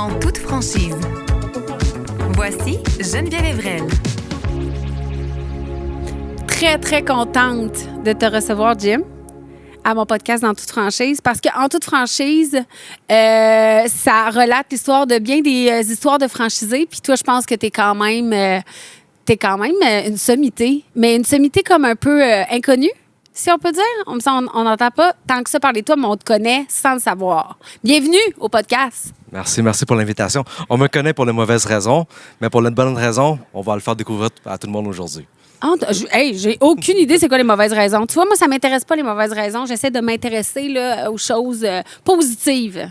En toute franchise. Voici Geneviève Evrel. Très, très contente de te recevoir, Jim, à mon podcast dans toute franchise. Parce qu'en toute franchise, ça relate l'histoire de bien des histoires de franchisés. Puis toi, je pense que t'es quand même une sommité. Mais une sommité comme un peu inconnue, si on peut dire. On n'entend pas tant que ça parler de toi, mais on te connaît sans le savoir. Bienvenue au podcast. Merci pour l'invitation. On me connaît pour les mauvaises raisons, mais pour les bonnes raisons, on va le faire découvrir à tout le monde aujourd'hui. J'ai aucune idée c'est quoi les mauvaises raisons. Tu vois, moi, ça m'intéresse pas les mauvaises raisons. J'essaie de m'intéresser là, aux choses positives.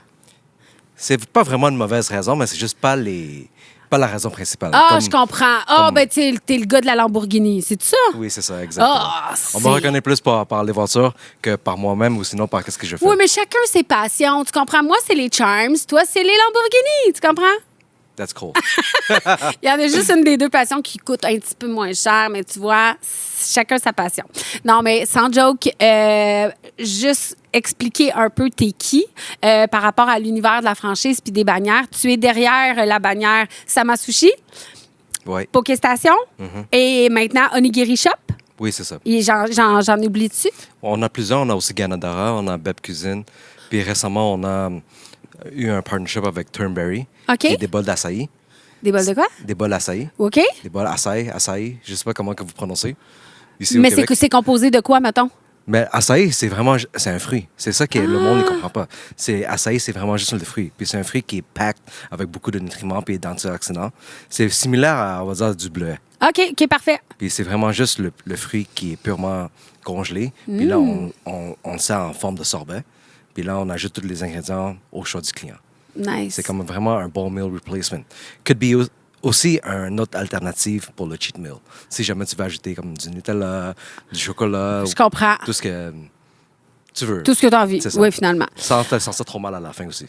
C'est pas vraiment une mauvaise raison, mais c'est juste pas la raison principale. Je comprends. T'es le gars de la Lamborghini, c'est ça? Oui, c'est ça, exactement. On me reconnaît plus par les voitures que par moi-même ou sinon par ce que je fais. Oui, mais chacun ses passions. Tu comprends? Moi, c'est les Charms. Toi, c'est les Lamborghini. Tu comprends? That's cool. Il y en a juste une des deux passions qui coûte un petit peu moins cher, mais tu vois, chacun sa passion. Non, mais sans joke, juste expliquer un peu t'es qui par rapport à l'univers de la franchise puis des bannières. Tu es derrière la bannière Samasushi, Oui. Pokéstation et maintenant Onigiri Shop. Oui, c'est ça. Et j'en oublie dessus. On a plusieurs. On a aussi Ganadara, on a Beb Cuisine. Puis récemment, on a eu un partnership avec Turnberry. OK. Et des bols d'açaï. Des bols de quoi? Des bols d'açaï. OK. Des bols açaï. Je sais pas comment que vous prononcez. Ici, Mais au Québec. c'est composé de quoi, mettons? Mais açaï, c'est un fruit. C'est ça que le monde ne comprend pas. Açaï, c'est vraiment juste le fruit. Puis c'est un fruit qui est packed avec beaucoup de nutriments et d'antioxydants. C'est similaire à, on va dire, du bleuet. OK, parfait. Puis c'est vraiment juste le fruit qui est purement congelé. Puis là, on le sert en forme de sorbet. Puis là, on ajoute tous les ingrédients au choix du client. Nice. C'est comme vraiment un bon meal replacement. Could be aussi une autre alternative pour le cheat meal. Si jamais tu veux ajouter comme du Nutella, du chocolat. Je comprends. Tout ce que tu veux. Tout ce que tu as envie. C'est ça. Oui, finalement. Sans ça trop mal à la fin aussi.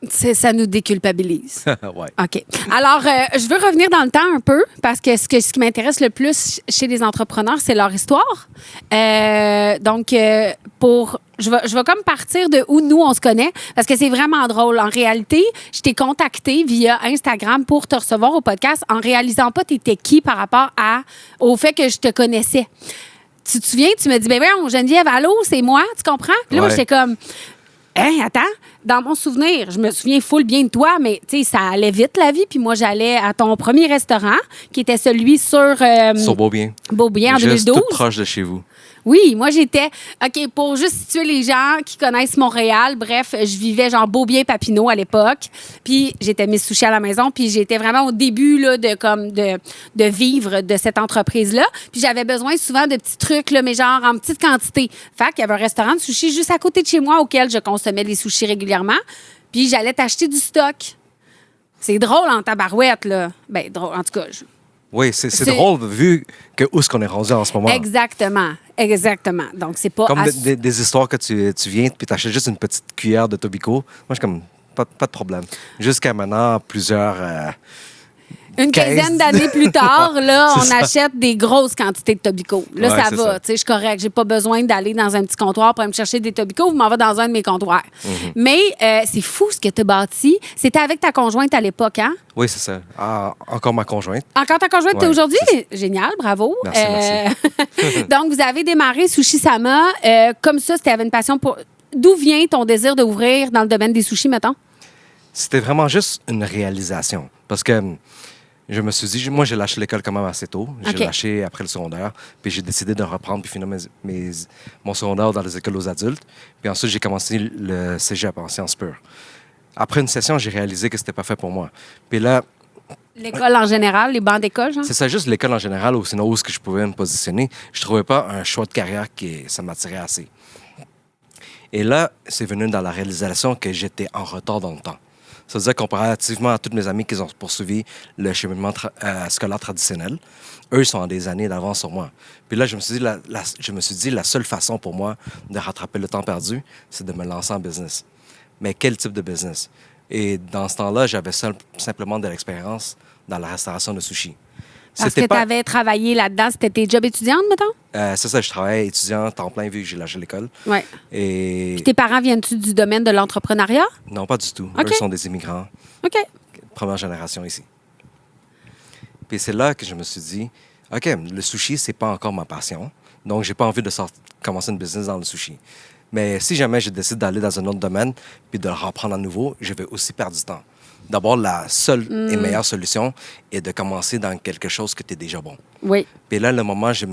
Ça nous déculpabilise. Ouais. OK. Alors, je veux revenir dans le temps un peu parce que ce qui m'intéresse le plus chez les entrepreneurs, c'est leur histoire. Donc, je vais comme partir de où nous, on se connaît parce que c'est vraiment drôle. En réalité, je t'ai contacté via Instagram pour te recevoir au podcast en réalisant pas t'étais qui par rapport au fait que je te connaissais. Tu te souviens, tu me dis, ben voyons, Geneviève, allô, c'est moi, tu comprends? Puis là, moi, j'étais comme... Attends, dans mon souvenir, je me souviens full bien de toi, mais tu sais, ça allait vite la vie. Puis moi, j'allais à ton premier restaurant, qui était celui sur Beaubien. Beaubien en Juste 2012. tout proche de chez vous. Oui, moi, j'étais... OK, pour juste situer les gens qui connaissent Montréal, bref, je vivais genre Beaubien-Papineau à l'époque. Puis j'étais Miss Sushi à la maison. Puis j'étais vraiment au début là, de vivre de cette entreprise-là. Puis j'avais besoin souvent de petits trucs, là, mais genre en petite quantité. Fait qu'il y avait un restaurant de sushi juste à côté de chez moi auquel je consommais des sushis régulièrement. Puis j'allais t'acheter du stock. C'est drôle en tabarouette, là. Ben drôle, en tout cas... Oui, c'est drôle vu où est-ce qu'on est rendu en ce moment. Exactement. Donc, c'est pas... Comme des histoires que tu viens puis tu achètes juste une petite cuillère de Tobico. Moi, je suis comme, pas de problème. Jusqu'à maintenant, plusieurs... Une quinzaine d'années plus tard, là, on ça. achète des grosses quantités de Tobico. Là, Ouais, ça c'est va. ça. Tu sais, je suis correct. J'ai pas besoin d'aller dans un petit comptoir pour aller me chercher des Tobico. Vous m'en va dans un de mes comptoirs. Mais c'est fou ce que tu as bâti. C'était avec ta conjointe à l'époque, hein? Oui, c'est ça. Encore ma conjointe. Encore ta conjointe, t'es Ouais, aujourd'hui? c'est Génial, bravo. Merci. Donc, vous avez démarré Sushi Sama. Comme ça, c'était avec une passion pour... D'où vient ton désir d'ouvrir dans le domaine des sushis, mettons? C'était vraiment juste une réalisation. Parce que je me suis dit, moi, j'ai lâché l'école quand même assez tôt. J'ai OK. lâché après le secondaire. Puis j'ai décidé de reprendre puis finir mon secondaire dans les écoles aux adultes. Puis ensuite, j'ai commencé le cégep en sciences pures. Après une session, j'ai réalisé que c'était pas fait pour moi. Puis là, L'école en général, les bancs d'école, genre? c'est ça, juste l'école en général, ou sinon où est-ce que je pouvais me positionner. Je trouvais pas un choix de carrière ça m'attirait assez. Et là, c'est venu dans la réalisation que j'étais en retard dans le temps. Ça veut dire comparativement à tous mes amis qui ont poursuivi le cheminement scolaire traditionnel, eux, ils sont à des années d'avance sur moi. Puis là, je me suis dit, la seule façon pour moi de rattraper le temps perdu, c'est de me lancer en business. Mais quel type de business? Et dans ce temps-là, j'avais simplement de l'expérience dans la restauration de sushi. Parce que tu avais travaillé là-dedans. C'était tes jobs étudiantes, mettons? C'est ça, je travaillais étudiant temps plein vu que j'ai lâché l'école. Oui. Et... Puis tes parents viennent-tu du domaine de l'entrepreneuriat? Non, pas du tout. OK. Eux sont des immigrants. OK. première génération ici. Puis c'est là que je me suis dit, OK, le sushi, c'est pas encore ma passion. Donc, j'ai pas envie de commencer une business dans le sushi. Mais si jamais je décide d'aller dans un autre domaine puis de le reprendre à nouveau, je vais aussi perdre du temps. D'abord, la seule et meilleure solution est de commencer dans quelque chose que tu es déjà bon. Oui. Puis là, le moment, j'ai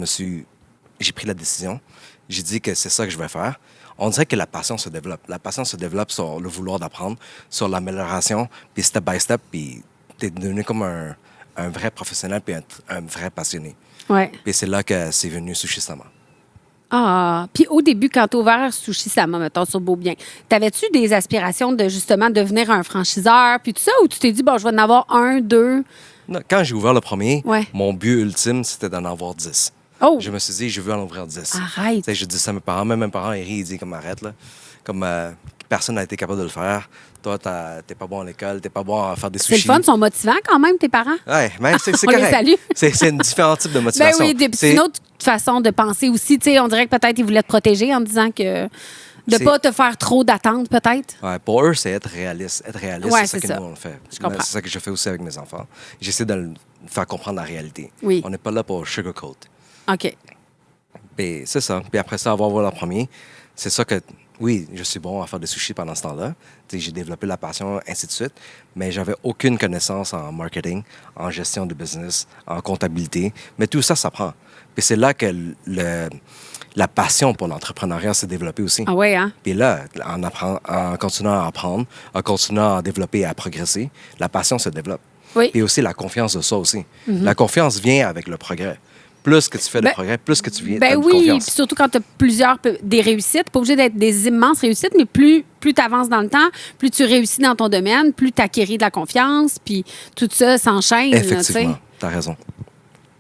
pris la décision. J'ai dit que c'est ça que je vais faire. On dirait que la passion se développe. La passion se développe sur le vouloir d'apprendre, sur l'amélioration, puis step by step, puis tu es devenu comme un vrai professionnel puis un vrai passionné. Ouais. Puis c'est là que c'est venu Sushi Sama. Ah, puis au début, quand tu as ouvert Sushi Sama, mettons, sur Beaubien, t'avais-tu des aspirations de justement devenir un franchiseur, puis tout ça, ou tu t'es dit, bon, je vais en avoir un, deux? Non, quand j'ai ouvert le premier, Ouais. mon but ultime, c'était d'en avoir 10. Oh! Je me suis dit, je veux en ouvrir 10. Arrête! Tu sais, je dis ça à mes parents, même mes parents, ils rient, ils disent comme arrête, là. Comme personne n'a été capable de le faire. Toi, t'es pas bon à l'école, t'es pas bon à faire des C'est sushis. le fun, ils sont motivants quand même, tes parents? Ouais, mais c'est On les correct. salue. C'est un différent type de Ben motivation. oui, c'est une autre façon de penser aussi. Tu sais, on dirait que peut-être ils voulaient te protéger en disant que de C'est- pas te faire trop d'attentes, peut-être. Ouais, pour eux, c'est être réaliste. Être réaliste, Ouais, c'est ça c'est que ça. nous, on le fait. Je comprends. C'est ça que je fais aussi avec mes enfants. J'essaie de le faire comprendre la réalité. Oui. On n'est pas là pour sugarcoat. OK. Puis c'est ça. Puis après ça, avoir le premier, c'est ça que, oui, je suis bon à faire des sushis pendant ce temps-là. Tu sais, j'ai développé la passion, ainsi de suite. Mais j'avais aucune connaissance en marketing, en gestion de business, en comptabilité. Mais tout ça, ça prend. Puis c'est là que la passion pour l'entrepreneuriat s'est développée aussi. Ah ouais, hein? Puis là, en continuant à apprendre, en continuant à développer et à progresser, la passion se développe. Oui. Et aussi la confiance de ça aussi. La confiance vient avec le progrès. Plus que tu fais de Ben- progrès, plus que tu viens Ben de oui, confiance. puis surtout quand tu as des réussites, pas obligé d'être des immenses réussites, mais plus tu avances dans le temps, plus tu réussis dans ton domaine, plus tu acquéris de la confiance, puis tout ça s'enchaîne. Effectivement, tu sais. tu as raison.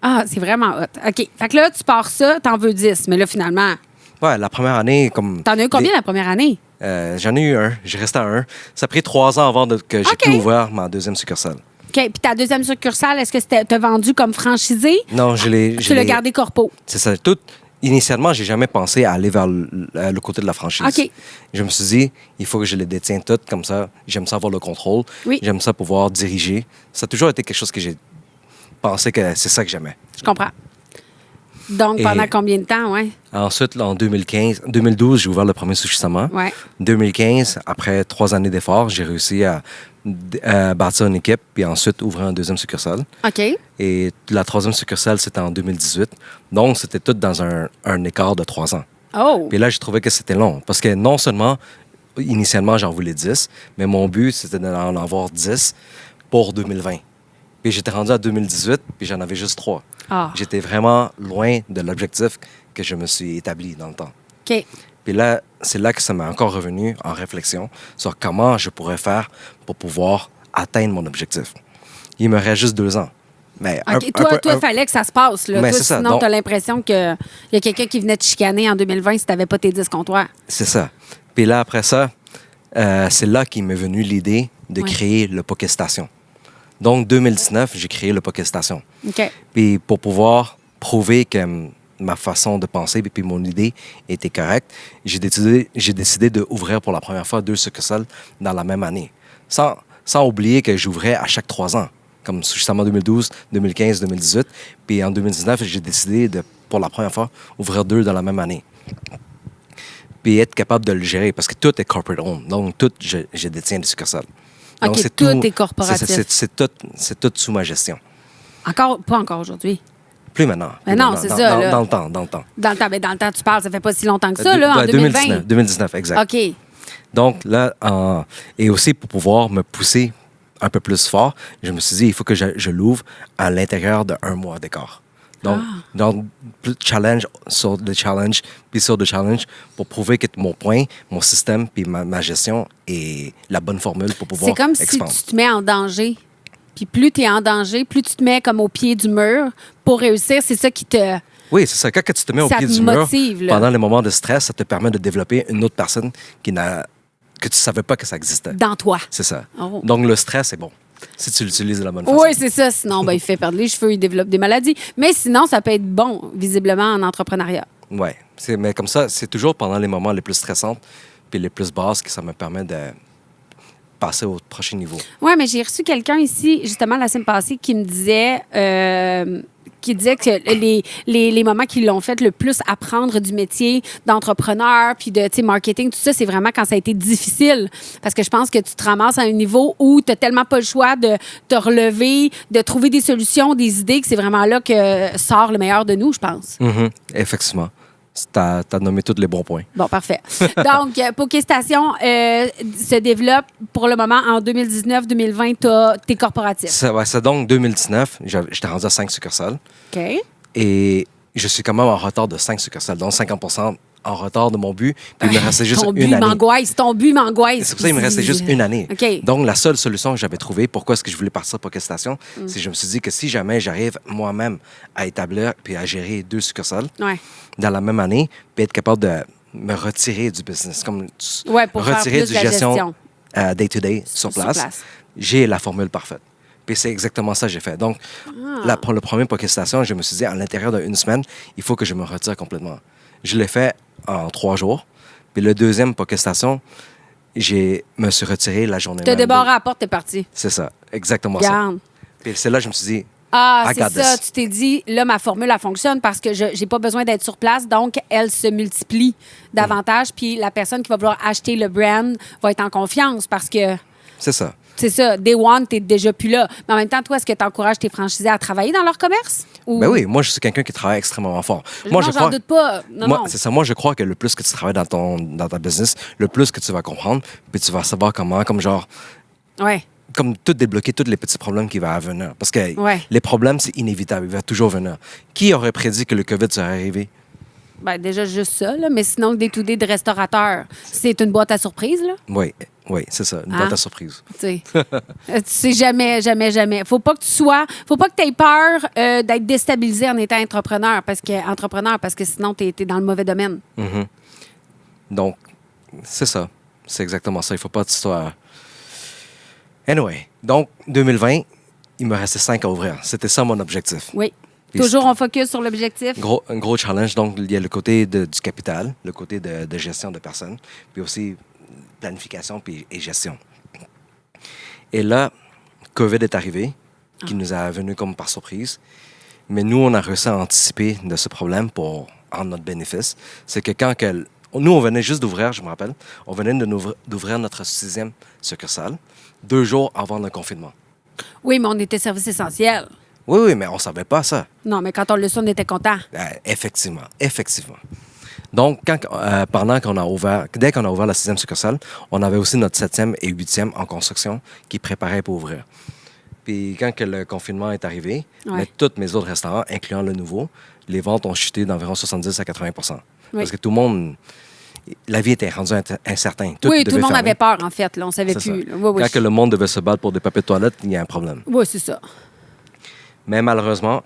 Ah, c'est vraiment hot. OK. Fait que là, tu pars ça, t'en veux 10, mais là, finalement, Ouais, la première année, comme. t'en as eu combien la première année? J'en ai eu un. J'ai resté à un. Ça a pris 3 ans avant que j'ai OK. pu ouvrir ma deuxième succursale. OK. Puis ta deuxième succursale, est-ce que t'as vendu comme franchisé? Non, je l'ai. Tu l'as gardé corpo. C'est ça. Initialement, j'ai jamais pensé à aller vers le côté de la franchise. OK. Je me suis dit, il faut que je les détienne toutes comme ça. J'aime ça avoir le contrôle. Oui. J'aime ça pouvoir diriger. Ça a toujours été quelque chose que j'ai pensé que c'est ça que j'aimais. Je comprends. Donc, Et- pendant combien de temps, ouais? Ensuite, là, en 2012, j'ai ouvert le premier Sushi Sama. Ouais. 2015, après 3 années d'efforts, j'ai réussi à bâtir une équipe puis ensuite ouvrir un deuxième succursale. OK. Et la troisième succursale, c'était en 2018. Donc, c'était tout dans un écart de 3 ans. Oh! Puis là, j'ai trouvé que c'était long. Parce que non seulement, initialement, j'en voulais 10, mais mon but, c'était d'en avoir 10 pour 2020. Puis j'étais rendu à 2018, puis j'en avais juste 3. Ah. J'étais vraiment loin de l'objectif que je me suis établi dans le temps. OK. Puis là, c'est là que ça m'a encore revenu en réflexion sur comment je pourrais faire pour pouvoir atteindre mon objectif. Il me reste juste 2 ans. Mais OK. Toi, il fallait que ça se passe. Là. Mais Toi, c'est ça, sinon, donc- tu as l'impression qu'il y a quelqu'un qui venait te chicaner en 2020 si tu n'avais pas tes 10 comptoirs. C'est ça. Puis là, après ça, c'est là qu'est m'est venue l'idée de Ouais. créer le Pokéstation. Donc, 2019, j'ai créé le Pokéstation. OK. Puis pour pouvoir prouver que ma façon de penser puis mon idée était correcte, j'ai décidé d'ouvrir pour la première fois 2 succursales dans la même année. Sans oublier que j'ouvrais à chaque 3 ans, comme justement 2012, 2015, 2018. Puis en 2019, j'ai décidé de, pour la première fois, ouvrir 2 dans la même année. Puis être capable de le gérer, parce que tout est corporate owned. Donc, tout, je détiens des succursales. Donc, OK, tout est corporatif. C'est tout sous ma gestion. Pas encore aujourd'hui. Plus maintenant. Mais Plus non, maintenant. c'est ça, là. Dans le temps. Dans le temps, tu parles, ça fait pas si longtemps que ça, là, en 2020. 2019, exact. OK. Donc là, et aussi pour pouvoir me pousser un peu plus fort, je me suis dit, il faut que je l'ouvre à l'intérieur d'1 mois d'écart. Donc, plus de challenge sur le challenge, puis sur le challenge, pour prouver que mon point, mon système, puis ma gestion est la bonne formule pour pouvoir C'est comme expandre. si tu te mets en danger. Puis plus tu es en danger, plus tu te mets comme au pied du mur pour réussir. C'est ça qui te... Oui, c'est ça. Quand tu te mets au Ça pied te du mur, motive, là. pendant les moments de stress, ça te permet de développer une autre personne que tu ne savais pas que ça existait. dans toi. C'est ça. Oh. Donc, le stress, c'est bon, si tu l'utilises de la bonne façon. Oui, c'est ça. Sinon, il fait perdre les cheveux, il développe des maladies. Mais sinon, ça peut être bon, visiblement, en entrepreneuriat. Oui. Mais comme ça, c'est toujours pendant les moments les plus stressants puis les plus basses que ça me permet passer au prochain niveau. Oui, mais j'ai reçu quelqu'un ici, justement, la semaine passée, qui me disait... qui disait que les moments qui l'ont fait le plus apprendre du métier d'entrepreneur puis de marketing, tout ça, c'est vraiment quand ça a été difficile. Parce que je pense que tu te ramasses à un niveau où tu n'as tellement pas le choix de te relever, de trouver des solutions, des idées, que c'est vraiment là que sort le meilleur de nous, je pense. Mm-hmm. Effectivement. Tu as nommé tous les bons points. Bon, parfait. Donc, Poké Station se développe pour le moment en 2019-2020, t'es corporatif. C'est donc 2019, j'étais rendu à 5 succursales. OK. Et je suis quand même en retard de 5 succursales, donc 50% en retard de mon but. Puis il me restait juste ton une année. Ton but m'angoisse. C'est pour ça qu'il me restait juste une année. OK. Donc, la seule solution que j'avais trouvée, pourquoi est-ce que je voulais partir à Poké Station, c'est que je me suis dit que si jamais j'arrive moi-même à établir puis à gérer 2 succursales dans la même année, puis être capable de me retirer du business, comme pour retirer faire plus du la gestion day-to-day sur place, j'ai la formule parfaite. Puis c'est exactement ça que j'ai fait. Donc, pour le premier Poké Station, je me suis dit, à l'intérieur d'une semaine, il faut que je me retire complètement. Je l'ai fait en 3 jours. Puis le deuxième Poké Station, me suis retiré la journée même. Tu as débarré à la porte, t'es parti. C'est ça, exactement Garde. ça. Puis c'est là que je me suis dit, c'est ça. Tu t'es dit, là, ma formule, elle fonctionne parce que j'ai pas besoin d'être sur place. Donc, elle se multiplie davantage. Puis la personne qui va vouloir acheter le brand va être en confiance parce que... C'est ça. C'est ça. Day one, t'es déjà plus là. Mais en même temps, toi, est-ce que tu encourages tes franchisés à travailler dans leur commerce? Ou... Ben oui, moi, je suis quelqu'un qui travaille extrêmement fort. Moi, j'en doute pas. Non. C'est ça. Moi, je crois que le plus que tu travailles dans ta business, le plus que tu vas comprendre, puis tu vas savoir comment, comme tout débloquer tous les petits problèmes qui vont venir. Parce que les problèmes, c'est inévitable. Il va toujours venir. Qui aurait prédit que le COVID serait arrivé? Ben, déjà, juste ça, là. Mais sinon, le day-to-day de restaurateur, c'est une boîte à surprise, là? Oui, c'est ça. Une boîte à surprise. Tu sais jamais. Faut pas que tu aies peur d'être déstabilisé en étant entrepreneur parce que sinon, tu es dans le mauvais domaine. Mm-hmm. Donc, c'est ça. C'est exactement ça. Il faut pas que tu sois... Anyway, donc, 2020, il me restait 5 à ouvrir. C'était ça mon objectif. Oui. Toujours on focus sur l'objectif. Un gros challenge. Donc, il y a le côté du capital, le côté de gestion de personnes, puis aussi planification et gestion. Et là, COVID est arrivé, qui nous a venu comme par surprise. Mais nous, on a réussi à anticiper de ce problème en notre bénéfice. C'est que nous, on venait juste d'ouvrir, je me rappelle, on venait d'ouvrir notre 6e succursale 2 jours avant le confinement. Oui, mais on était service essentiel. Oui, mais on ne savait pas ça. Non, mais quand on le sait, on était content. Effectivement. Donc, dès qu'on a ouvert la 6e succursale, on avait aussi notre 7e et 8e en construction qui préparaient pour ouvrir. Puis quand que le confinement est arrivé, tous mes autres restaurants, incluant le nouveau, les ventes ont chuté d'environ 70 à 80 %. Parce que tout le monde... La vie était rendue incertaine. Tout le monde avait peur, en fait. Là, on savait plus. Quand que le monde devait se battre pour des papiers de toilette, il y a un problème. Oui, c'est ça. Mais heureusement,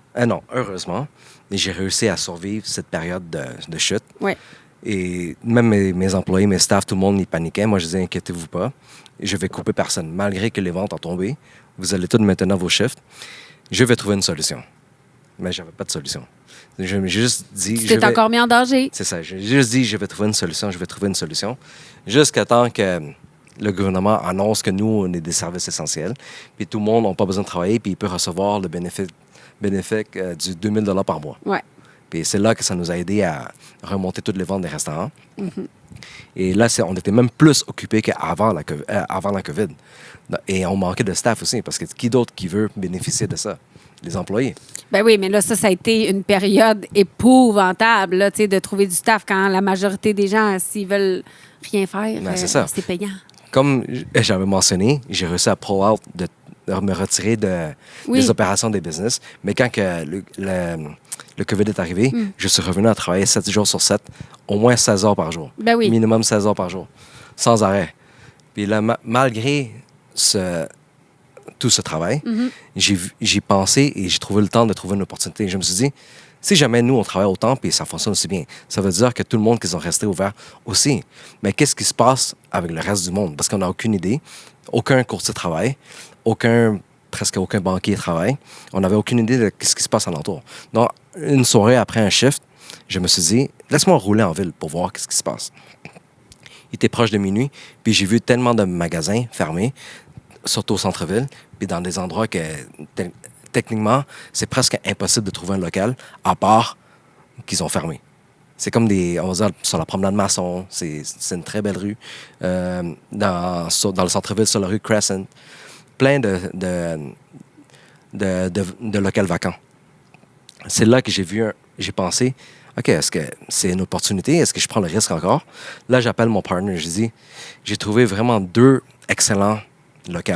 j'ai réussi à survivre cette période de chute. Oui. Et même mes employés, mes staffs, tout le monde y paniquait. Moi, je disais, inquiétez-vous pas, je vais couper personne. Malgré que les ventes ont tombé, vous allez tous maintenir vos shifts, je vais trouver une solution. Mais je n'avais pas de solution. Je m'ai juste dit... Tu t'es encore mis en danger. C'est ça. J'ai juste dit, je vais trouver une solution. Jusqu'à temps que le gouvernement annonce que nous, on est des services essentiels, puis tout le monde n'a pas besoin de travailler, puis il peut recevoir le bénéfice du 2 000 par mois. Ouais. Puis c'est là que ça nous a aidé à remonter toutes les ventes des restaurants. Mm-hmm. Et là, on était même plus occupés qu'avant la COVID. Et on manquait de staff aussi, parce que qui d'autre qui veut bénéficier de ça? Les employés. Ben oui, mais là, ça a été une période épouvantable là, de trouver du staff quand la majorité des gens, s'ils veulent rien faire, c'est payant. Comme j'avais mentionné, j'ai réussi à pull out, de me retirer des opérations des business. Mais quand que le COVID est arrivé, je suis revenu à travailler 7 jours sur 7, au moins 16 heures par jour. Ben oui. Minimum 16 heures par jour, sans arrêt. Puis là, malgré tout ce travail, j'ai pensé et j'ai trouvé le temps de trouver une opportunité. Je me suis dit, si jamais nous, on travaille autant et ça fonctionne aussi bien, ça veut dire que tout le monde qui sont restés ouverts aussi. Mais qu'est-ce qui se passe avec le reste du monde? Parce qu'on n'a aucune idée. Aucun courtier travaille. Presque aucun banquier travaille. On n'avait aucune idée de ce qui se passe alentour. Donc, une soirée après un shift, je me suis dit, laisse-moi rouler en ville pour voir ce qui se passe. Il était proche de minuit. Puis j'ai vu tellement de magasins fermés, surtout au centre-ville, puis dans des endroits que techniquement, c'est presque impossible de trouver un local, à part qu'ils ont fermé. C'est comme on va dire, sur la promenade Masson, c'est une très belle rue. Dans le centre-ville, sur la rue Crescent, plein de locaux vacants. C'est là que j'ai pensé, OK, est-ce que c'est une opportunité? Est-ce que je prends le risque encore? Là, j'appelle mon partner, je dis, j'ai trouvé vraiment 2 excellents locaux.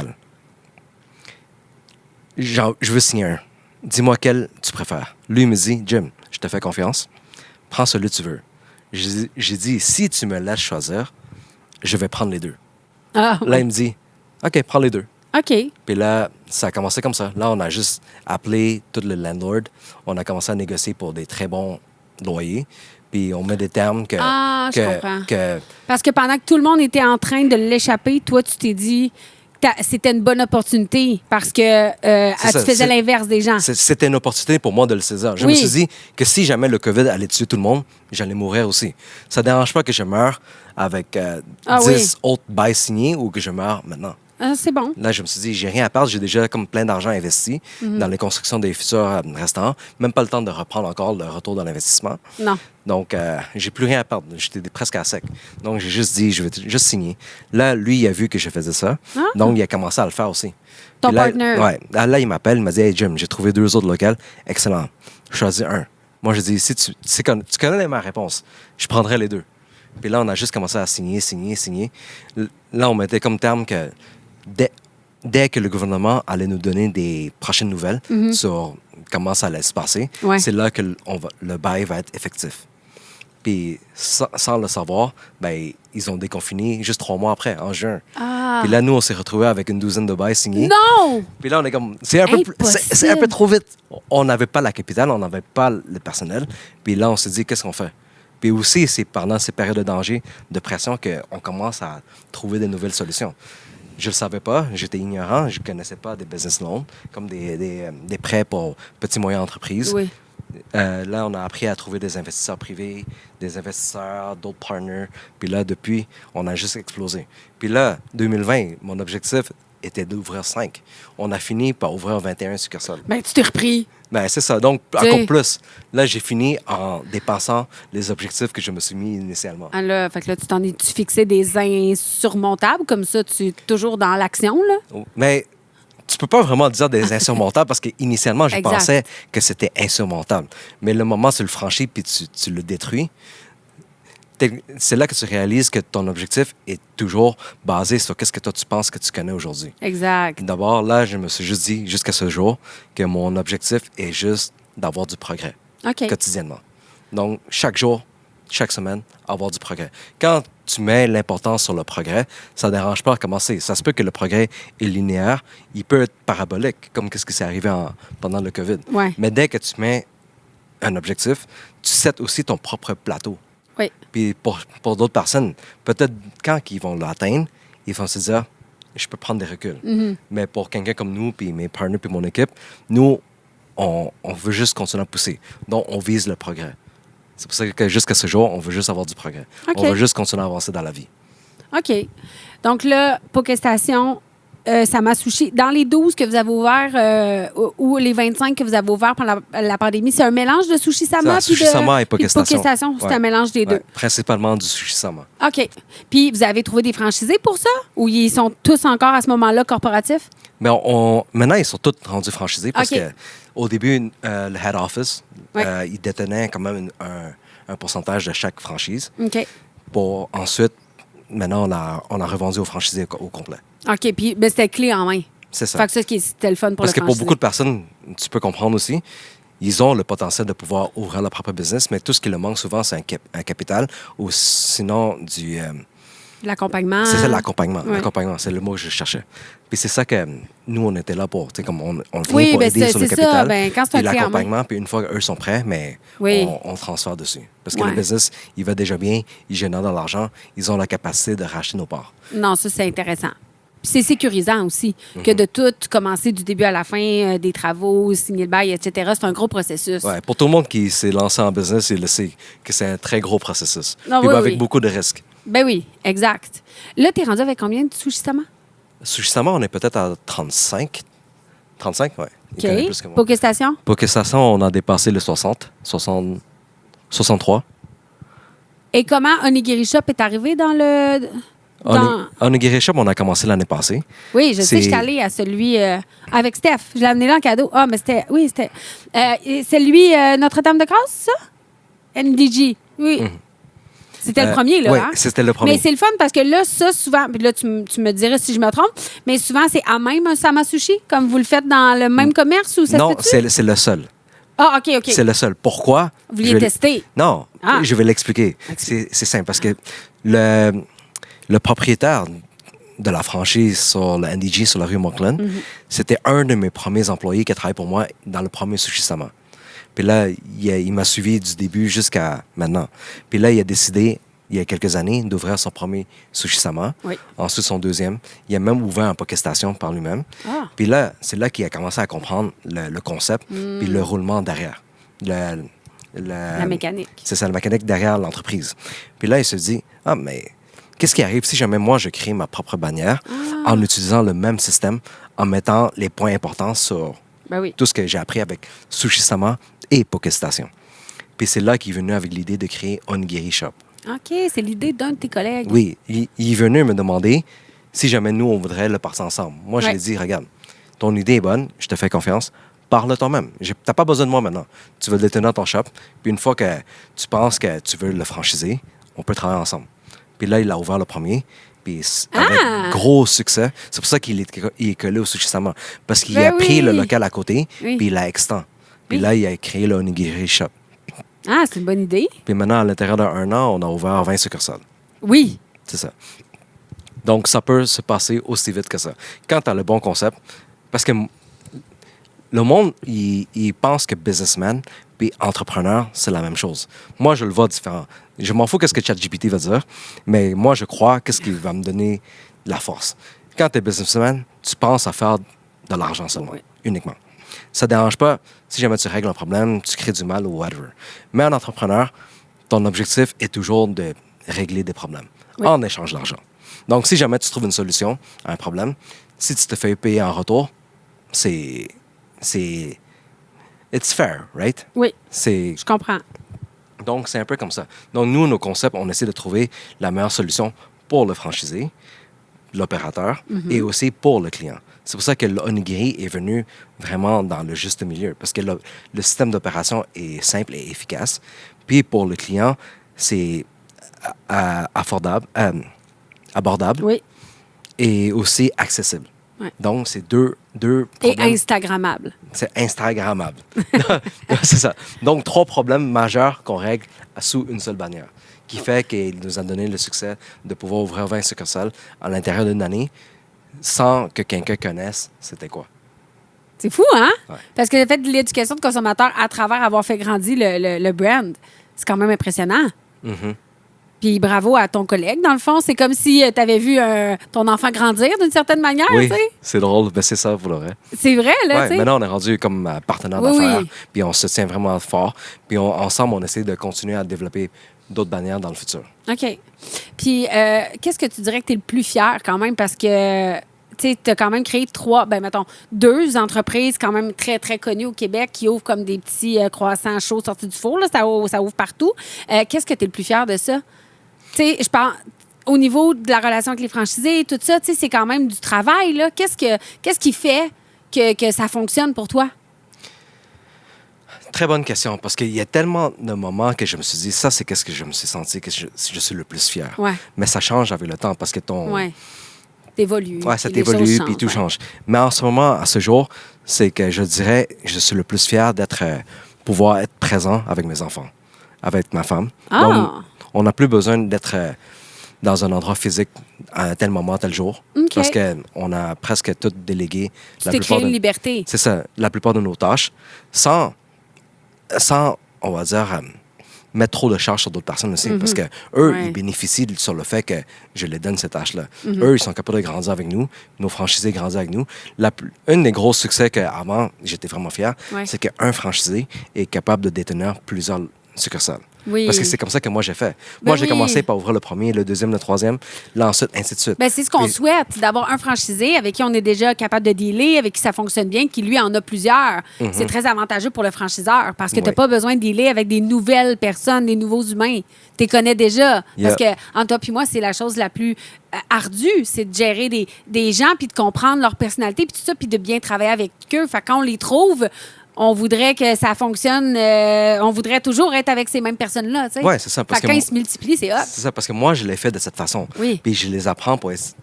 Je veux signer un. Dis-moi quel tu préfères. Lui, il me dit, Jim, je te fais confiance. Prends celui que tu veux. J'ai dit, si tu me laisses choisir, je vais prendre les 2. Ah, Là, il me dit, OK, prends les 2. OK. Puis là, ça a commencé comme ça. Là, on a juste appelé tout le landlord. On a commencé à négocier pour des très bons loyers. Puis on met des termes que... Je comprends. Parce que pendant que tout le monde était en train de l'échapper, toi, tu t'es dit que c'était une bonne opportunité parce que tu faisais l'inverse des gens. C'était une opportunité pour moi de le saisir. Je me suis dit que si jamais le COVID allait tuer tout le monde, j'allais mourir aussi. Ça ne dérange pas que je meure avec 10 autres bails signés ou que je meure maintenant. C'est bon. Là, je me suis dit, j'ai rien à perdre. J'ai déjà comme plein d'argent investi dans les constructions des futurs restaurants. Même pas le temps de reprendre encore le retour de l'investissement. Non. Donc, j'ai plus rien à perdre. J'étais presque à sec. Donc, j'ai juste dit, je vais juste signer. Là, lui, il a vu que je faisais ça. Ah. Donc, il a commencé à le faire aussi. Ton partner. Ouais. Là, il m'appelle, il m'a dit, hey Jim, j'ai trouvé 2 autres locaux. Excellent. Je choisis un. Moi, je dis, si tu connais ma réponse, je prendrai les 2. Puis là, on a juste commencé à signer. Là, on mettait comme terme que dès que le gouvernement allait nous donner des prochaines nouvelles sur comment ça allait se passer, c'est là que le bail va être effectif. Puis, sans le savoir, ben, ils ont déconfiné juste 3 mois après, en juin. Ah. Puis là, nous, on s'est retrouvés avec une douzaine de bails signés. Non! Puis là, on est comme... C'est un peu trop vite. On n'avait pas la capitale, on n'avait pas le personnel. Puis là, on s'est dit, qu'est-ce qu'on fait? Puis aussi, c'est pendant ces périodes de danger, de pression, qu'on commence à trouver des nouvelles solutions. Je ne le savais pas, j'étais ignorant, je ne connaissais pas des business loans, comme des prêts pour petites et moyennes entreprises. Oui. Là, on a appris à trouver des investisseurs privés, des investisseurs, d'autres partners. Puis là, depuis, on a juste explosé. Puis là, 2020, mon objectif était d'ouvrir 5. On a fini par ouvrir 21 succursales. Ben, tu t'es repris. Ben, c'est ça. Donc, encore plus. Là, j'ai fini en dépassant les objectifs que je me suis mis initialement. Ah là, fait que là, tu fixais des insurmontables, comme ça, tu es toujours dans l'action, là? Mais tu peux pas vraiment dire des insurmontables parce qu'initialement, je pensais que c'était insurmontable. Mais le moment où tu le franchis puis tu le détruis, c'est là que tu réalises que ton objectif est toujours basé sur qu'est-ce que toi tu penses que tu connais aujourd'hui. Exact. D'abord, là, je me suis juste dit, jusqu'à ce jour, que mon objectif est juste d'avoir du progrès quotidiennement. Donc, chaque jour, chaque semaine, avoir du progrès. Quand tu mets l'importance sur le progrès, ça ne dérange pas à commencer. Ça se peut que le progrès est linéaire, il peut être parabolique, comme ce qui s'est arrivé pendant le COVID. Ouais. Mais dès que tu mets un objectif, tu sets aussi ton propre plateau. Oui. Puis pour d'autres personnes, peut-être quand ils vont l'atteindre, ils vont se dire, je peux prendre des reculs. Mm-hmm. Mais pour quelqu'un comme nous, puis mes partenaires, puis mon équipe, nous, on veut juste continuer à pousser. Donc, on vise le progrès. C'est pour ça que jusqu'à ce jour, on veut juste avoir du progrès. Okay. On veut juste continuer à avancer dans la vie. OK. Donc là, Pokéstation, Sama Sushi, dans les 12 que vous avez ouverts ou les 25 que vous avez ouverts pendant la pandémie, c'est un mélange de Sushi Sama Sushi Sama et Pokéstation. C'est un mélange des deux. Principalement du Sushi Sama. OK. Puis vous avez trouvé des franchisés pour ça ou ils sont tous encore à ce moment-là corporatifs? Mais maintenant, ils sont tous rendus franchisés parce qu'au début, le head office, il détenait quand même un pourcentage de chaque franchise. OK. Pour ensuite, maintenant, on a revendu aux franchisés au complet. OK. Puis c'était clé en main. C'est ça. Fait que ça, c'était le fun pour parce le franchisé. Parce que pour beaucoup de personnes, tu peux comprendre aussi, ils ont le potentiel de pouvoir ouvrir leur propre business, mais tout ce qui leur manque souvent, c'est un capital ou sinon du... l'accompagnement. C'est ça, l'accompagnement. Ouais. L'accompagnement, c'est le mot que je cherchais. Puis c'est ça que nous, on était là pour. Tu sais, comme on vient pour aider sur le capital. Ça. Ben, quand c'est puis l'accompagnement, puis une fois qu'eux sont prêts, mais on transfère dessus. Parce que le business, il va déjà bien, il génère de l'argent, ils ont la capacité de racheter nos parts. Non, ça, c'est intéressant. Puis c'est sécurisant aussi, que de tout commencer du début à la fin, des travaux, signer le bail, etc. C'est un gros processus. Oui, pour tout le monde qui s'est lancé en business, il le sait que c'est un très gros processus. Puis avec beaucoup de risques. Ben oui, exact. Là, t'es rendu avec combien de Sushi-sama? Sushi-sama, on est peut-être à 35. 35, oui. Il connaît plus que moi. Pokestation? Pokestation, on a dépassé le 60, 63. Et comment Onigiri Shop est arrivé dans le... Onigiri Shop, on a commencé l'année passée. Oui, je sais, je suis allée à celui avec Steph. Je l'ai amené là en cadeau. Ah, mais c'était... Oui, c'était... celui Notre-Dame-de-Grâce, ça? NDG. Oui. C'était le premier, là. Oui, hein? c'était le premier. Mais c'est le fun parce que là, ça, souvent... Puis là, tu me dirais si je me trompe, mais souvent, c'est à même un Samasushi, comme vous le faites dans le même commerce ou ça Non, se peut-tu? c'est le seul. Ah, OK. C'est le seul. Pourquoi? Vous vouliez tester? Non, Ah. je vais l'expliquer. C'est simple parce que le propriétaire de la franchise sur le NDG sur la rue Monkland, c'était un de mes premiers employés qui a travaillé pour moi dans le premier Sushi-sama. Puis là, il m'a suivi du début jusqu'à maintenant. Puis là, il a décidé, il y a quelques années, d'ouvrir son premier Sushi-sama. Oui. Ensuite, son deuxième. Il a même ouvert un Pokestation par lui-même. Ah. Puis là, c'est là qu'il a commencé à comprendre le concept puis le roulement derrière. La mécanique. C'est ça, la mécanique derrière l'entreprise. Puis là, il se dit, mais qu'est-ce qui arrive si jamais moi, je crée ma propre bannière en utilisant le même système, en mettant les points importants sur Ben oui. tout ce que j'ai appris avec Sushi-sama et Pokestation. Puis c'est là qu'il est venu avec l'idée de créer Onigiri Shop. OK, c'est l'idée d'un de tes collègues. Oui, il est venu me demander si jamais nous, on voudrait le partir ensemble. Moi, je lui ai dit, regarde, ton idée est bonne, je te fais confiance, parle toi-même. Tu n'as pas besoin de moi maintenant. Tu veux le détenir dans ton shop, puis une fois que tu penses que tu veux le franchiser, on peut travailler ensemble. Puis là, il a ouvert le premier, puis avec gros succès. C'est pour ça qu'il est collé au Sushi-sama, parce qu'il a pris le local à côté, puis il l'a extend. Puis là, il a créé le Onigiri Shop. Ah, c'est une bonne idée. Puis maintenant, à l'intérieur d'un an, on a ouvert 20 succursales. Oui. C'est ça. Donc, ça peut se passer aussi vite que ça. Quand tu as le bon concept, parce que le monde, il pense que businessman puis entrepreneur, c'est la même chose. Moi, je le vois différent. Je m'en fous qu'est-ce que ChatGPT va dire, mais moi, je crois qu'est-ce qui va me donner de la force. Quand tu es businessman, tu penses à faire de l'argent seulement, uniquement. Ça ne dérange pas si jamais tu règles un problème, tu crées du mal ou whatever. Mais en entrepreneur, ton objectif est toujours de régler des problèmes en échange d'argent. Donc, si jamais tu trouves une solution à un problème, si tu te fais payer en retour, c'est it's fair, right? Oui, je comprends. Donc, c'est un peu comme ça. Donc, nous, nos concepts, on essaie de trouver la meilleure solution pour le franchisé, l'opérateur, et aussi pour le client. C'est pour ça que l'Onigiri est venu vraiment dans le juste milieu, parce que le système d'opération est simple et efficace. Puis, pour le client, c'est abordable et aussi accessible. Ouais. Donc, c'est deux Et problèmes. Instagrammable. C'est Instagrammable. C'est ça. Donc, 3 problèmes majeurs qu'on règle sous une seule bannière, qui fait qu'il nous a donné le succès de pouvoir ouvrir 20 succursales à l'intérieur d'une année sans que quelqu'un connaisse c'était quoi. C'est fou, hein? Ouais. Parce que le fait de l'éducation de consommateurs à travers avoir fait grandir le brand, c'est quand même impressionnant. Mm-hmm. Puis bravo à ton collègue, dans le fond. C'est comme si tu avais vu ton enfant grandir d'une certaine manière, Oui, tu sais. c'est drôle. Ben, c'est ça, vous l'aurez. C'est vrai, là, tu sais. Maintenant, on est rendu comme partenaire Oui, d'affaires. oui. Puis on se tient vraiment fort. Puis ensemble, on essaie de continuer à développer d'autres bannières dans le futur. OK. Puis qu'est-ce que tu dirais que tu es le plus fier quand même? Parce que tu as quand même créé 2 entreprises quand même très, très connues au Québec qui ouvrent comme des petits croissants chauds sortis du four. Là. Ça ouvre partout. Qu'est-ce que tu es le plus fier de ça? Tu sais, je pense, au niveau de la relation avec les franchisés, tout ça, tu sais, c'est quand même du travail, là. Qu'est-ce qui fait que ça fonctionne pour toi? Très bonne question, parce qu'il y a tellement de moments que je me suis dit, ça, c'est qu'est-ce que je me suis senti, que je suis le plus fier. Ouais. Mais ça change avec le temps, parce que Ouais. T'évolues. Ouais, ça puis les t'évolue, choses puis changent, tout ouais. change. Mais en ce moment, à ce jour, c'est que je dirais, je suis le plus fier d'être, pouvoir être présent avec mes enfants, avec ma femme. Ah! Donc, on n'a plus besoin d'être dans un endroit physique à tel moment, tel jour. OK. Parce qu'on a presque tout délégué. Tu t'es créé une liberté. C'est ça, la plupart de nos tâches, sans on va dire, mettre trop de charges sur d'autres personnes aussi. Parce que eux, ils bénéficient sur le fait que je les donne ces tâches-là. Eux, ils sont capables de grandir avec nous. Nos franchisés grandissent avec nous. Un des gros succès qu'avant, j'étais vraiment fier, c'est qu'un franchisé est capable de détenir plusieurs succursale. Oui. Parce que c'est comme ça que moi, j'ai fait. Moi, j'ai commencé par ouvrir le premier, le deuxième, le troisième, là, ensuite, ainsi de suite. Ben, c'est ce qu'on Puis- souhaite, d'avoir un franchisé avec qui on est déjà capable de dealer, avec qui ça fonctionne bien, qui lui en a plusieurs. C'est très avantageux pour le franchiseur parce que tu n'as Oui. pas besoin de dealer avec des nouvelles personnes, des nouveaux humains. Tu les connais déjà. Parce que, entre toi et moi, c'est la chose la plus ardue, c'est de gérer des gens puis de comprendre leur personnalité puis tout ça, puis de bien travailler avec eux. Fait que quand on les trouve, on voudrait que ça fonctionne. On voudrait toujours être avec ces mêmes personnes-là. Tu sais. Oui, c'est ça. Fait Parce que que quand ils se multiplient, c'est hot. c'est ça, parce que moi, je l'ai fait de cette façon. Oui. Puis je les apprends pour être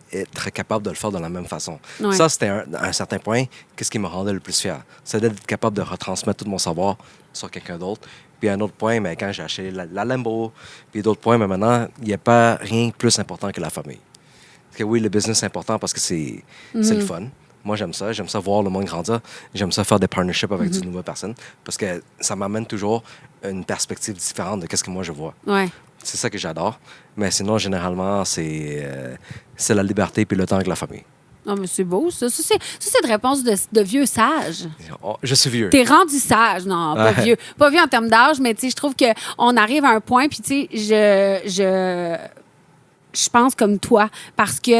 capable de le faire de la même façon. Ouais. Ça, c'était à un certain point, qu'est-ce qui me rendait le plus fier? C'est d'être capable de retransmettre tout mon savoir sur quelqu'un d'autre. Puis un autre point, mais quand j'ai acheté la Lambo, puis d'autres points, mais maintenant, il n'y a pas rien de plus important que la famille. Parce que oui, le business est important parce que c'est le fun. Moi, j'aime ça voir le monde grandir. J'aime ça faire des partnerships avec de nouvelles personnes parce que ça m'amène toujours une perspective différente de ce que moi je vois. Ouais. C'est ça que j'adore. Mais sinon, généralement, c'est la liberté puis le temps avec la famille. Non, mais c'est beau, ça. Ça, c'est une réponse de vieux sage. Oh, je suis vieux. T'es rendu sage. Non, pas Ouais. vieux. Pas vieux en termes d'âge, mais tu sais, je trouve qu'on arrive à un point, puis tu sais, je pense comme toi, parce que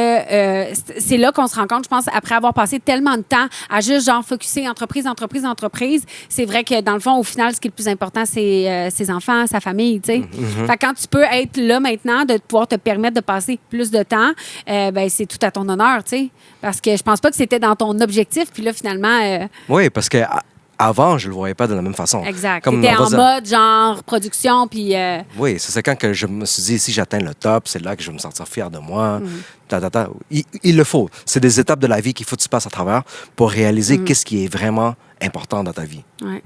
c'est là qu'on se rend compte, je pense, après avoir passé tellement de temps à juste, genre, focusser entreprise, c'est vrai que, dans le fond, au final, ce qui est le plus important, c'est ses enfants, sa famille, tu sais. Fait que quand tu peux être là maintenant, de pouvoir te permettre de passer plus de temps, ben c'est tout à ton honneur, tu sais. Parce que je pense pas que c'était dans ton objectif, puis là, finalement... Oui, parce que avant, je le voyais pas de la même façon. Exact. Comme T'étais on va en dire- mode, genre, production, puis... Oui, c'est quand que je me suis dit, si j'atteins le top, c'est là que je vais me sentir fier de moi. Il le faut. C'est des étapes de la vie qu'il faut que tu passes à travers pour réaliser qu'est-ce qui est vraiment important dans ta vie. Ouais.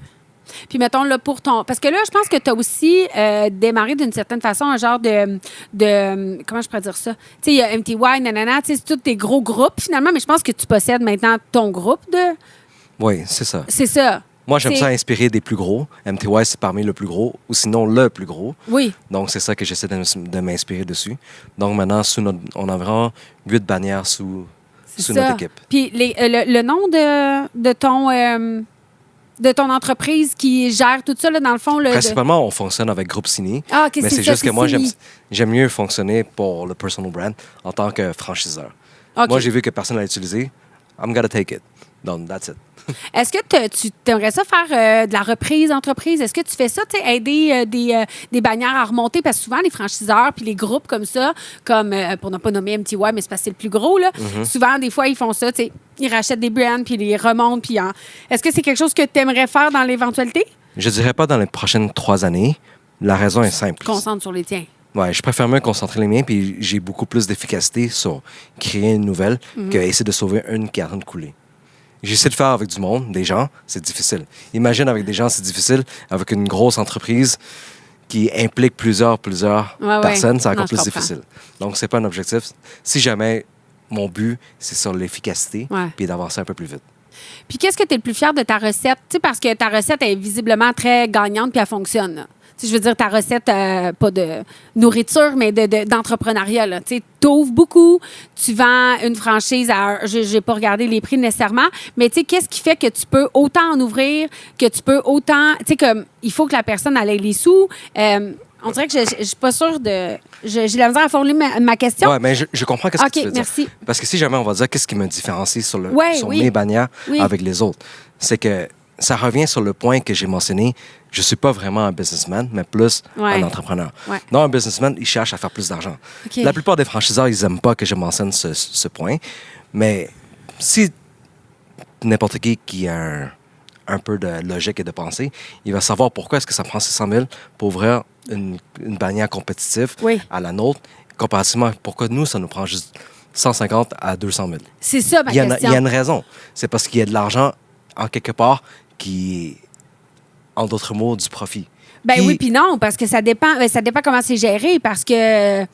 Puis, mettons, là, pour ton... Parce que là, je pense que tu as aussi démarré d'une certaine façon un genre de... Comment je pourrais dire ça? Tu sais, il y a MTY, nanana, tu sais, c'est tous des gros groupes, finalement, mais je pense que tu possèdes maintenant ton groupe de... Oui, c'est ça. C'est ça. Moi, j'aime C'est- ça inspirer des plus gros. MTY, c'est parmi le plus gros, ou sinon le plus gros. Oui. Donc, c'est ça que j'essaie de m'inspirer dessus. Donc, maintenant, on a vraiment 8 bannières sous C'est notre ça. équipe. Puis, le nom de ton entreprise qui gère tout ça, là, dans le fond... Principalement, on fonctionne avec Groupe Ciné. Ah, OK, mais c'est c'est ça, juste que c'est moi, Ciné. j'aime mieux fonctionner pour le personal brand en tant que franchiseur. OK. Moi, j'ai vu que personne l'a utilisé. I'm gonna take it. Donc, that's it. Est-ce que tu aimerais ça faire de la reprise d'entreprise? Est-ce que tu fais ça, tu sais, aider des bannières à remonter? Parce que souvent, les franchiseurs puis les groupes comme ça, comme pour ne pas nommer MTY, mais c'est parce que c'est le plus gros, là, souvent, des fois, ils font ça, tu sais, ils rachètent des brands puis ils les remontent. Puis Est-ce que c'est quelque chose que tu aimerais faire dans l'éventualité? Je dirais pas dans les prochaines 3 années. La raison est simple. Concentre sur les tiens. Ouais, je préfère mieux concentrer les miens, puis j'ai beaucoup plus d'efficacité sur créer une nouvelle qu'essayer de sauver une qui est en train de couler. J'essaie de faire avec du monde, des gens, c'est difficile. Imagine avec des gens, c'est difficile. Avec une grosse entreprise qui implique plusieurs Ouais. personnes, c'est Non, encore je plus comprends. difficile. Donc, c'est pas un objectif. Si jamais mon but, c'est sur l'efficacité, Ouais. puis d'avancer un peu plus vite. Puis qu'est-ce que tu es le plus fier de ta recette? Tu sais, parce que ta recette est visiblement très gagnante puis elle fonctionne, là. Tu sais, je veux dire, ta recette, pas de nourriture, mais d'entrepreneuriat, là. Tu sais, t'ouvres beaucoup, tu vends une franchise à... J'ai pas regardé les prix nécessairement, mais tu sais, qu'est-ce qui fait que tu peux autant en ouvrir, que tu peux autant... Tu sais, comme, il faut que la personne elle ait les sous. On dirait que je suis pas sûre de... J'ai la misère à formuler ma question. Ouais, mais je comprends qu'est-ce OK, que tu veux merci. dire. Parce que si jamais on va dire qu'est-ce qui me différencie sur Ouais, oui. mes bannières Oui. avec les autres, c'est que ça revient sur le point que j'ai mentionné. Je suis pas vraiment un businessman, mais plus Ouais. un entrepreneur. Ouais. Non, un businessman, il cherche à faire plus d'argent. OK. La plupart des franchiseurs, ils aiment pas que je mentionne ce point. Mais si n'importe qui a un peu de logique et de pensée, il va savoir pourquoi est-ce que ça prend 600 000 pour ouvrir une bannière compétitive Oui. à la nôtre, comparativement pourquoi nous, ça nous prend juste 150 à 200 000. C'est ça, ma Il y question. a une raison. C'est parce qu'il y a de l'argent en quelque part qui est, en d'autres mots, du profit. Ben Puis- oui, puis non, parce que ça dépend comment c'est géré. Parce que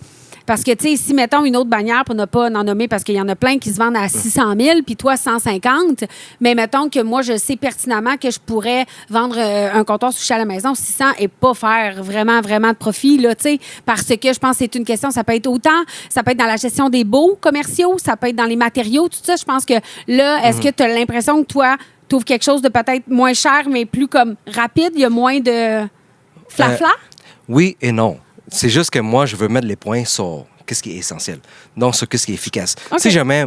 tu sais, si, mettons, une autre bannière, pour ne pas en nommer, parce qu'il y en a plein qui se vendent à 600 000, puis toi, 150, mais mettons que moi, je sais pertinemment que je pourrais vendre un comptoir sushi à la maison 600 et pas faire vraiment, vraiment de profit, là, tu sais, parce que je pense que c'est une question, ça peut être autant, ça peut être dans la gestion des baux commerciaux, ça peut être dans les matériaux, tout ça. Je pense que là, est-ce que tu as l'impression que toi, tu ouvres quelque chose de peut-être moins cher, mais plus comme rapide, il y a moins de... Fla-fla? Oui et non. C'est juste que moi, je veux mettre les points sur qu'est-ce qui est essentiel, donc sur qu'est-ce qui est efficace. OK. Si jamais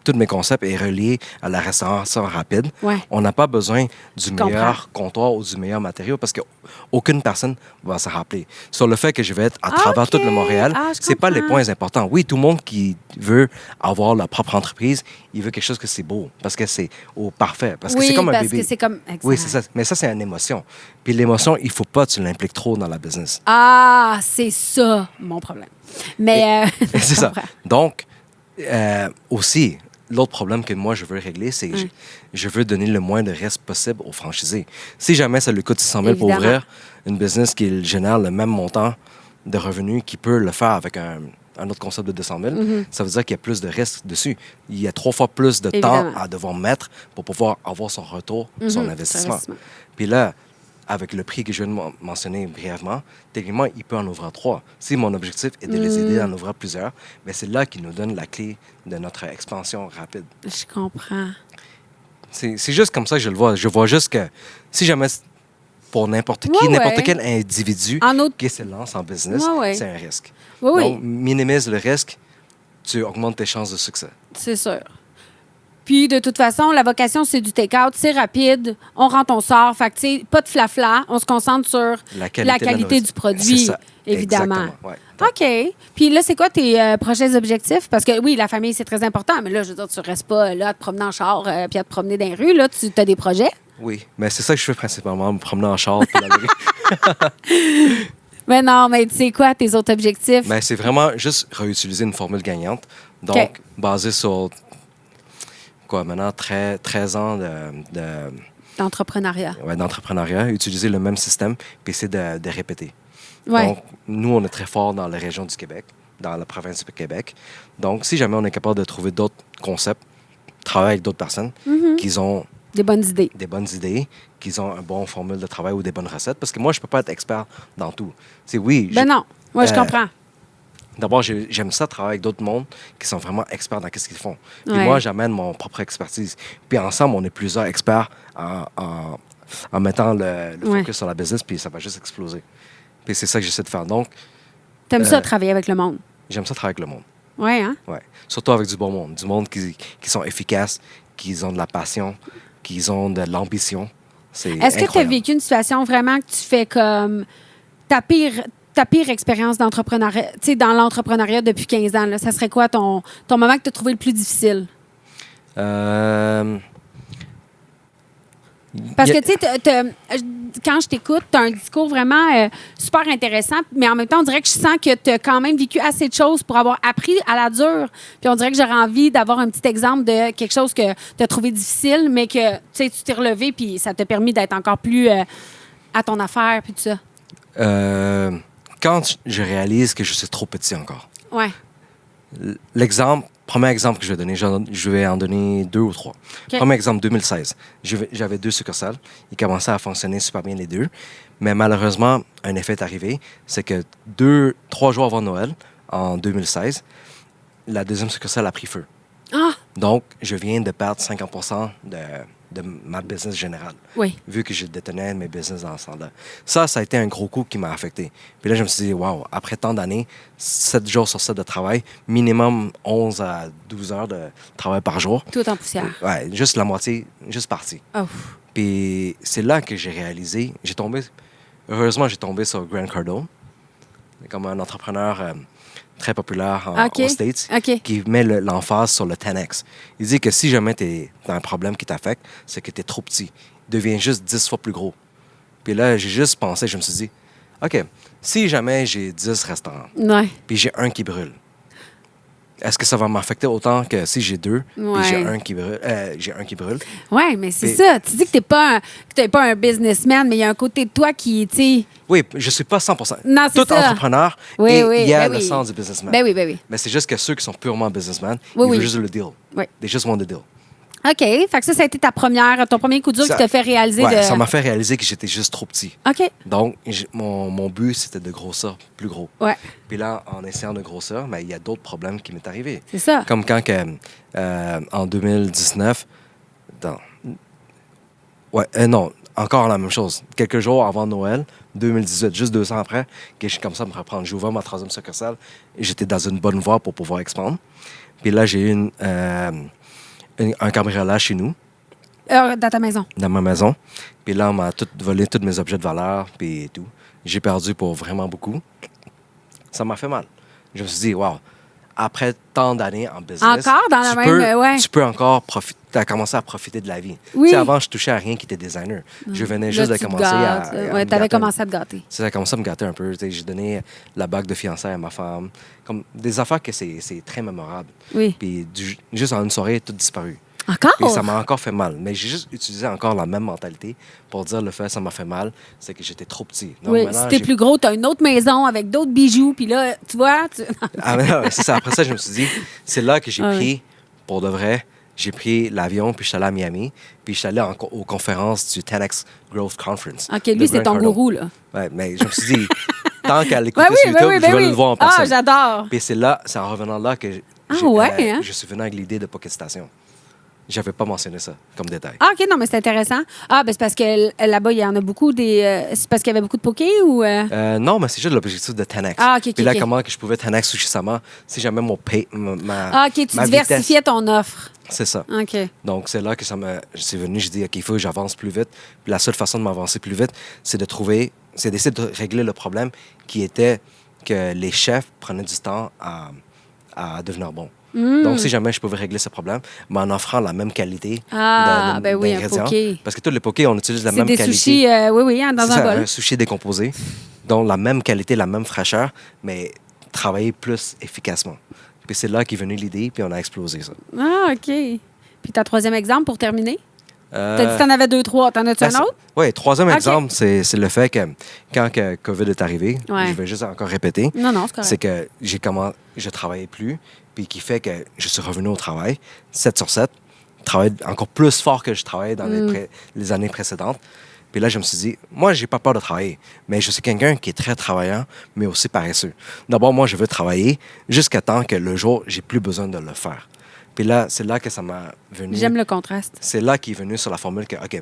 tous mes concepts est relié à la restauration rapide, Ouais. on n'a pas besoin du comprends. meilleur comptoir ou du meilleur matériau parce qu'aucune personne va se rappeler. Sur le fait que je vais être à travers OK. tout le Montréal, Ah, je c'est pas les comprends. points importants. Oui, tout le monde qui veut avoir leur propre entreprise, il veut quelque chose que c'est beau parce que c'est au parfait, parce que Oui, c'est comme un parce bébé. que c'est comme... Exact. Oui, c'est ça. Mais ça, c'est une émotion. Puis l'émotion, il faut pas que tu l'impliques trop dans la business. Ah, c'est ça, mon problème. Mais... C'est je ça. comprends. Donc, aussi, l'autre problème que moi, je veux régler, c'est que je veux donner le moins de risque possible aux franchisés. Si jamais ça lui coûte 600 000 pour Évidemment. ouvrir une business qui génère le même montant de revenus qu'il peut le faire avec un autre concept de 200 000, ça veut dire qu'il y a plus de risques dessus. Il y a 3 fois plus de Évidemment. temps à devoir mettre pour pouvoir avoir son retour, son investissement. investissement. Puis là, avec le prix que je viens de mentionner brièvement, techniquement, il peut en ouvrir 3. Si mon objectif est de les aider à en ouvrir plusieurs, mais c'est là qu'il nous donne la clé de notre expansion rapide. Je comprends. C'est juste comme ça que je le vois. Je vois juste que si jamais pour n'importe qui, Ouais, n'importe ouais. quel individu En autre... qui se lance en business, Ouais, ouais. c'est un risque. Oui, oui, Donc, minimise le risque, tu augmentes tes chances de succès. c'est sûr. Puis, de toute façon, la vocation, c'est du take-out. C'est rapide. On rentre, on sort. Fait que, tu sais, pas de flafla. On se concentre sur La qualité, de la du nourriture. produit, C'est ça. évidemment. Exactement, ouais. OK. Puis là, c'est quoi tes prochains objectifs? Parce que oui, la famille, c'est très important, mais là, je veux dire, tu restes pas là à te promener en char puis à te promener dans les rues. Là, tu as des projets. Oui, mais c'est ça que je fais principalement, me promener en char. Puis dans les rues. Mais non, mais tu sais quoi, tes autres objectifs? Ben, c'est vraiment juste réutiliser une formule gagnante. Donc, OK. basée sur, maintenant, 13 ans D'entrepreneuriat. d'entrepreneuriat, utiliser le même système, puis essayer de répéter. Ouais. Donc, nous, on est très fort dans la région du Québec, dans la province du Québec. Donc, si jamais on est capable de trouver d'autres concepts, travailler avec d'autres personnes qui ont Des bonnes idées. des bonnes idées, qui ont un bon formule de travail ou des bonnes recettes, parce que moi, je peux pas être expert dans tout. C'est oui. Ben non. Moi, je comprends. D'abord, j'aime ça travailler avec d'autres mondes qui sont vraiment experts dans ce qu'ils font. Puis Ouais. moi, j'amène mon propre expertise. Puis ensemble, on est plusieurs experts en mettant le Ouais. focus sur la business, puis ça va juste exploser. Puis c'est ça que j'essaie de faire. Donc, T'aimes ça, travailler avec le monde? j'aime ça travailler avec le monde. Oui, hein? Ouais. Surtout avec du bon monde. Du monde qui sont efficaces, qui ont de la passion, qui ont de l'ambition. C'est Est-ce que tu as incroyable. vécu une situation vraiment que tu fais comme ta pire expérience d'entrepreneuriat, tu sais, dans l'entrepreneuriat depuis 15 ans? Là, ça serait quoi ton moment que tu as trouvé le plus difficile? Parce que, tu sais, quand je t'écoute, tu as un discours vraiment super intéressant, mais en même temps, on dirait que je sens que tu as quand même vécu assez de choses pour avoir appris à la dure. Puis on dirait que j'aurais envie d'avoir un petit exemple de quelque chose que tu as trouvé difficile, mais que, tu sais, tu t'es relevé, puis ça t'a permis d'être encore plus à ton affaire, puis tout ça. Quand je réalise que je suis trop petit encore. Ouais. Premier exemple que je vais donner, je vais en donner 2 ou 3. OK. Premier exemple, 2016. J'avais 2 succursales. Ils commençaient à fonctionner super bien les 2. Mais malheureusement, un effet est arrivé. C'est que 3 jours avant Noël, en 2016, la deuxième succursale a pris feu. Ah! Donc, je viens de perdre 50% de ma business générale, Oui. vu que je détenais mes business dans ce temps-là. Ça a été un gros coup qui m'a affecté. Puis là, je me suis dit, wow, après tant d'années, 7 jours sur 7 de travail, minimum 11 à 12 heures de travail par jour. Tout en poussière. Ouais, juste la moitié, juste partie. Oh. Puis c'est là que j'ai réalisé, heureusement, j'ai tombé sur Grant Cardone, comme un entrepreneur très populaire OK. aux States, OK. qui met l'emphase sur le 10X. Il dit que si jamais tu as un problème qui t'affecte, c'est que tu es trop petit. Deviens juste 10 fois plus gros. Puis là, j'ai juste pensé, je me suis dit, OK, si jamais j'ai 10 restaurants, Ouais. puis j'ai un qui brûle, est-ce que ça va m'affecter autant que si j'ai 2, puis j'ai Ouais. un qui brûle? Oui, mais c'est Puis- ça. Tu dis que tu n'es pas un businessman, mais il y a un côté de toi qui, tu sais... Oui, je suis pas 100%. Non, c'est Tout ça. entrepreneur, Oui, et oui, il y a ben le oui. sens du businessman. Ben oui, ben oui. Mais c'est juste que ceux qui sont purement businessmen, Oui, ils oui. veulent juste le deal. Oui. They just want the deal. OK. Fait que ça a été ton premier coup dur Ça- qui t'a fait réaliser Ouais, de... ça m'a fait réaliser que j'étais juste trop petit. OK. Donc, mon but, c'était de grossir plus gros. Ouais, Puis là, en essayant de grossir, mais il y a d'autres problèmes qui m'est arrivé. c'est ça. Comme quand, en 2019, encore la même chose. Quelques jours avant Noël, 2018, juste 2 ans après, que j'ai commencé à me reprendre. J'ai ouvert ma 3e succursale et j'étais dans une bonne voie pour pouvoir expandre. Puis là, j'ai eu un cambriolage chez nous, Dans ta maison. dans ma maison. Puis là, on m'a volé tous mes objets de valeur, puis tout. J'ai perdu pour vraiment beaucoup. Ça m'a fait mal. Je me suis dit, wow, après tant d'années en business, Encore dans la même, ouais. tu peux encore profiter. Tu as commencé à profiter de la vie. Oui. Tu sais, avant, je touchais à rien qui était designer. Je venais juste Là, de tu te commencer gâtes. à Ouais, me t'avais gâter. commencé à te gâter. Ça a commencé à me gâter un peu. Tu sais, j'ai donné la bague de fiançailles à ma femme. Comme des affaires que c'est très mémorable. Oui. Puis juste en une soirée, tout disparu. Encore? Et ça m'a encore fait mal. Mais j'ai juste utilisé encore la même mentalité pour dire le fait ça m'a fait mal, c'est que j'étais trop petit. Donc, Oui, maintenant, si t'es plus gros, t'as une autre maison avec d'autres bijoux, puis là, tu vois... Ah, mais non, c'est ça. Après ça, je me suis dit, c'est là que j'ai Ah, pris, pour de vrai, j'ai pris l'avion, puis je suis allé à Miami, puis je suis allé aux conférences du 10X Growth Conference. OK, de lui, c'est Grant ton Cardone. gourou, là. Ouais, mais je me suis dit, tant qu'à l'écouter Ouais, sur YouTube, je vais le voir en personne. Ah, j'adore. Puis c'est là, c'est en revenant là que hein? je suis venu avec l'idée de Pocket Station. J'avais pas mentionné ça comme détail. Ah, OK, non, mais c'est intéressant. Ah, ben c'est parce que là-bas, il y en a beaucoup des... c'est parce qu'il y avait beaucoup de poké ou... Non, mais c'est juste l'objectif de 10X. Ah, OK, Puis là, OK. comment que je pouvais 10X Sushi-sama si jamais Ah, OK, tu ma diversifiais vitesse- ton offre. C'est ça. OK. Donc, c'est là que c'est venu. J'ai dit, OK, il faut que j'avance plus vite. Puis la seule façon de m'avancer plus vite, c'est d'essayer de régler le problème qui était que les chefs prenaient du temps à devenir bons. Donc, si jamais je pouvais régler ce problème, mais en offrant la même qualité Ben oui, un d'ingrédients. poké. Parce que tous les pokés, on utilise la C'est même des qualité. sushis, oui, hein, dans C'est un ça, bol. un sushi décomposé. Donc, la même qualité, la même fraîcheur, mais travailler plus efficacement. Puis c'est là qu'est venue l'idée, puis on a explosé ça. Ah, OK. Puis ta 3e exemple pour terminer? Euh, T'as dit que t'en avais 2, 3. T'en as-tu un autre? Oui, 3e OK. exemple, c'est le fait que quand que COVID est arrivé, Ouais. je vais juste encore répéter, Non, non, c'est c'est correct. que je travaillais plus, puis qui fait que je suis revenu au travail, 7 sur 7, travailler encore plus fort que je travaillais dans les années précédentes. Puis là, je me suis dit, moi, j'ai pas peur de travailler, mais je suis quelqu'un qui est très travaillant, mais aussi paresseux. D'abord, moi, je veux travailler jusqu'à temps que le jour, j'ai plus besoin de le faire. Puis là, c'est là que ça m'a venu. J'aime le contraste. C'est là qu'il est venu sur la formule que, OK,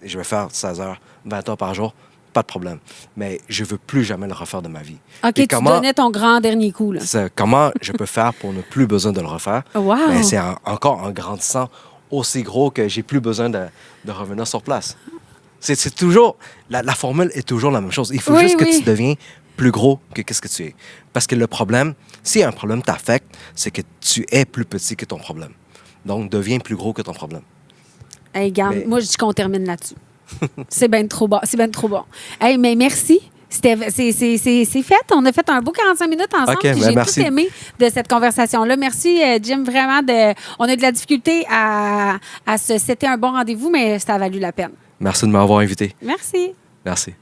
je vais faire 16 heures, 20 heures par jour, pas de problème. Mais je veux plus jamais le refaire de ma vie. OK, Puis tu donnais ton grand dernier coup, là. comment je peux faire pour ne plus besoin de le refaire? Wow! Mais c'est encore en grandissant aussi gros que j'ai plus besoin de revenir sur place. C'est toujours... La formule est toujours la même chose. Il faut Oui, juste que oui. tu deviens plus gros que qu'est-ce que tu es. Parce que le problème, si un problème t'affecte, c'est que tu es plus petit que ton problème. Donc, deviens plus gros que ton problème. Hey, garde, Mais- moi, je dis qu'on termine là-dessus. C'est bien trop bon. C'est bien trop bon. Hey, mais merci. C'est fait. On a fait un beau 45 minutes ensemble. OK, puis ben j'ai merci. tout aimé de cette conversation-là. Merci, Jim, vraiment. On a de la difficulté à se setter un bon rendez-vous, mais ça a valu la peine. Merci de m'avoir invité. Merci. Merci.